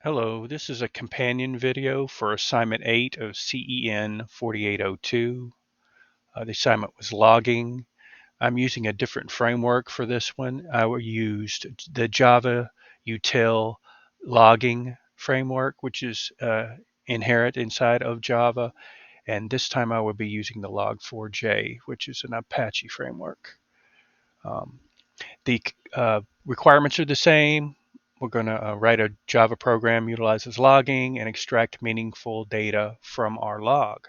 Hello, this is a companion video for assignment 8 of CEN 4802. The assignment was logging. I'm using a different framework for this one. I used the Java util logging framework, which is inherent inside of Java. And this time I will be using the Log4J, which is an Apache framework. The requirements are the same. We're going to write a Java program utilizes logging and extract meaningful data from our log.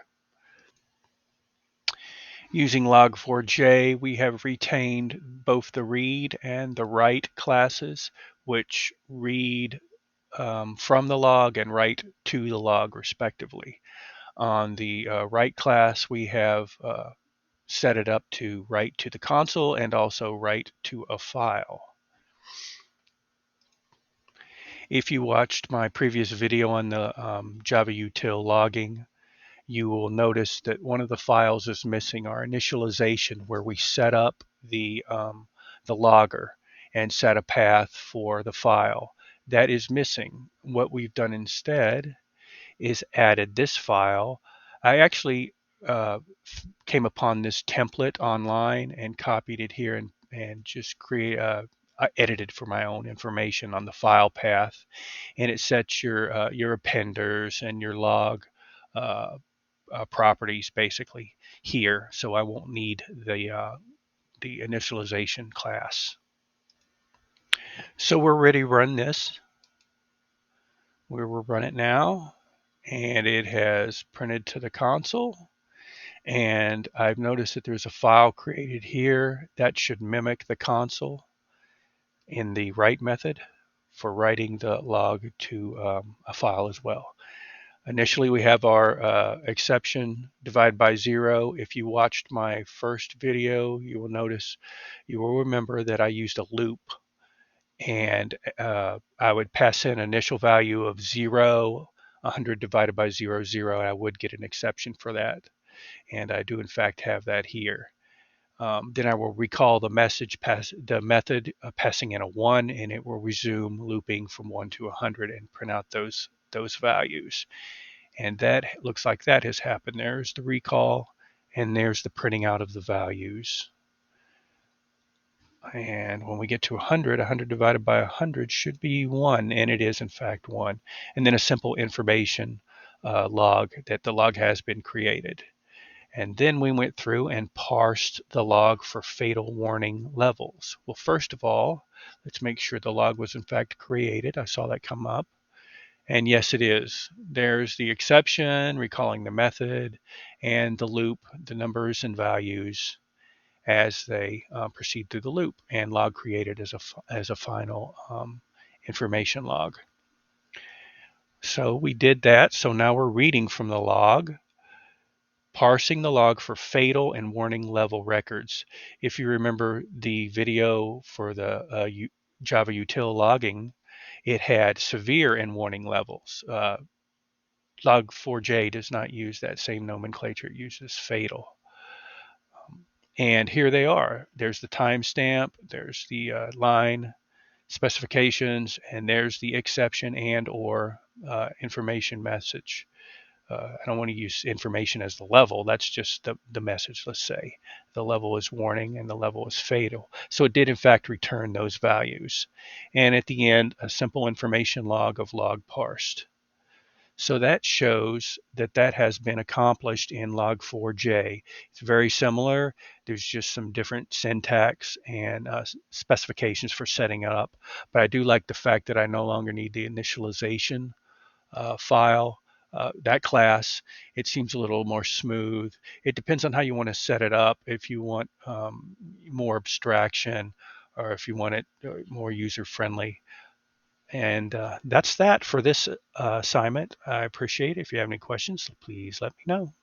Using Log4j, we have retained both the read and the write classes, which read from the log and write to the log respectively. On the write class, we have set it up to write to the console and also write to a file. If you watched my previous video on the Java util logging, you will notice that one of the files is missing our initialization where we set up the logger and set a path for the file. That is missing. What we've done instead is added this file. I actually came upon this template online and copied it here and just I edited for my own information on the file path, and it sets your appenders and your log uh, properties basically here, so I won't need the initialization class. So we're ready to run this. We will run it now, and it has printed to the console. And I've noticed that there's a file created here that should mimic the console in the write method for writing the log to a file as well. Initially, we have our exception divided by 0. If you watched my first video, you will remember that I used a loop, and I would pass in initial value of 0, 100 divided by 0, 0, and I would get an exception for that. And I do in fact have that here. Then I will recall the method passing in a 1, and it will resume looping from 1 to 100 and print out those values. And that looks like that has happened. There's the recall, and there's the printing out of the values. And when we get to 100, 100 divided by 100 should be 1, and it is in fact 1. And then a simple information log that the log has been created. And then we went through and parsed the log for fatal warning levels. Well, first of all, let's make sure the log was in fact created. I saw that come up. And yes, it is. There's the exception, recalling the method, and the loop, the numbers and values as they proceed through the loop, and log created as a final information log. So we did that. So now we're reading from the log, parsing the log for fatal and warning level records. If you remember the video for the Java util logging, it had severe and warning levels. Log4j does not use that same nomenclature. It uses fatal. And here they are. There's the timestamp, there's the line specifications, and there's the exception and or information message. I don't want to use information as the level. That's just the message, let's say. The level is warning and the level is fatal. So it did, in fact, return those values. And at the end, a simple information log of log parsed. So that shows that that has been accomplished in Log4j. It's very similar. There's just some different syntax and specifications for setting it up. But I do like the fact that I no longer need the initialization file, that class. It seems a little more smooth. It depends on how you want to set it up. If you want more abstraction, or if you want it more user-friendly. And that's that for this assignment. I appreciate it. If you have any questions, please let me know.